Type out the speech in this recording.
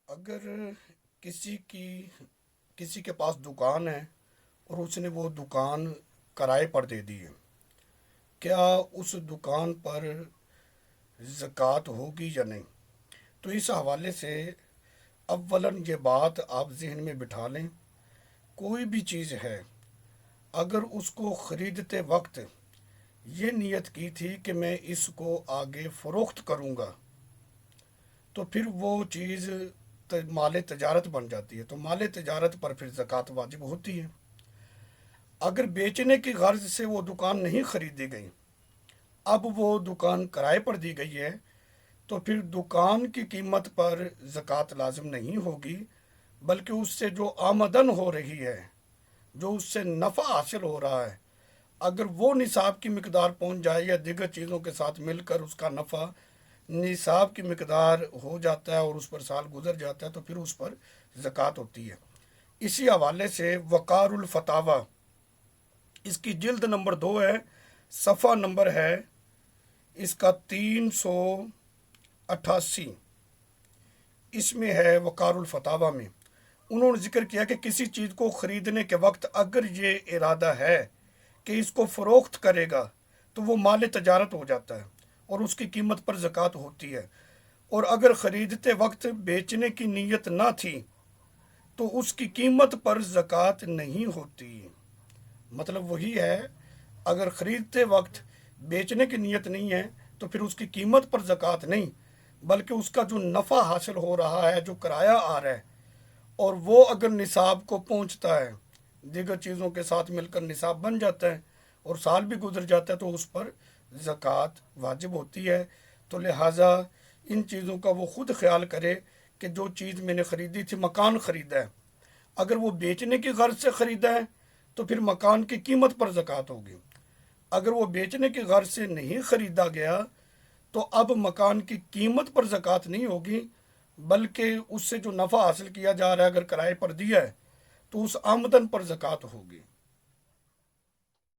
اگر کسی کے پاس دکان ہے اور اس نے وہ دکان کرائے پر دے دی ہے، کیا اس دکان پر زکوٰۃ ہوگی یا نہیں؟ تو اس حوالے سے اولاً یہ بات آپ ذہن میں بٹھا لیں، کوئی بھی چیز ہے اگر اس کو خریدتے وقت یہ نیت کی تھی کہ میں اس کو آگے فروخت کروں گا، تو پھر وہ چیز مال تجارت بن جاتی ہے، تو مال تجارت پر پھر زکوٰۃ واجب ہوتی ہے۔ اگر بیچنے کی غرض سے وہ دکان نہیں خریدی گئی، اب وہ دکان کرائے پر دی گئی ہے، تو پھر دکان کی قیمت پر زکوٰۃ لازم نہیں ہوگی، بلکہ اس سے جو آمدن ہو رہی ہے، جو اس سے نفع حاصل ہو رہا ہے، اگر وہ نصاب کی مقدار پہنچ جائے یا دیگر چیزوں کے ساتھ مل کر اس کا نفع نصاب کی مقدار ہو جاتا ہے اور اس پر سال گزر جاتا ہے، تو پھر اس پر زکوٰۃ ہوتی ہے۔ اسی حوالے سے وقار الفتاوی، اس کی جلد نمبر 2 ہے، صفحہ نمبر ہے اس کا 388، اس میں ہے وقار الفتاوی میں انہوں نے ذکر کیا کہ کسی چیز کو خریدنے کے وقت اگر یہ ارادہ ہے کہ اس کو فروخت کرے گا تو وہ مال تجارت ہو جاتا ہے اور اس کی قیمت پر زکوٰۃ ہوتی ہے، اور اگر خریدتے وقت بیچنے کی نیت نہ تھی تو اس کی قیمت پر زکوٰۃ نہیں ہوتی۔ مطلب وہی ہے، اگر خریدتے وقت بیچنے کی نیت نہیں ہے تو پھر اس کی قیمت پر زکوٰۃ نہیں، بلکہ اس کا جو نفع حاصل ہو رہا ہے، جو کرایہ آ رہا ہے، اور وہ اگر نصاب کو پہنچتا ہے، دیگر چیزوں کے ساتھ مل کر نصاب بن جاتا ہے اور سال بھی گزر جاتا ہے، تو اس پر زکوٰۃ واجب ہوتی ہے۔ تو لہٰذا ان چیزوں کا وہ خود خیال کرے کہ جو چیز میں نے خریدی تھی، مکان خریدا ہے، اگر وہ بیچنے کی غرض سے خریدا ہے تو پھر مکان کی قیمت پر زکوٰۃ ہوگی۔ اگر وہ بیچنے کی غرض سے نہیں خریدا گیا تو اب مکان کی قیمت پر زکوٰۃ نہیں ہوگی، بلکہ اس سے جو نفع حاصل کیا جا رہا ہے، اگر کرائے پر دیا ہے تو اس آمدن پر زکوٰۃ ہوگی۔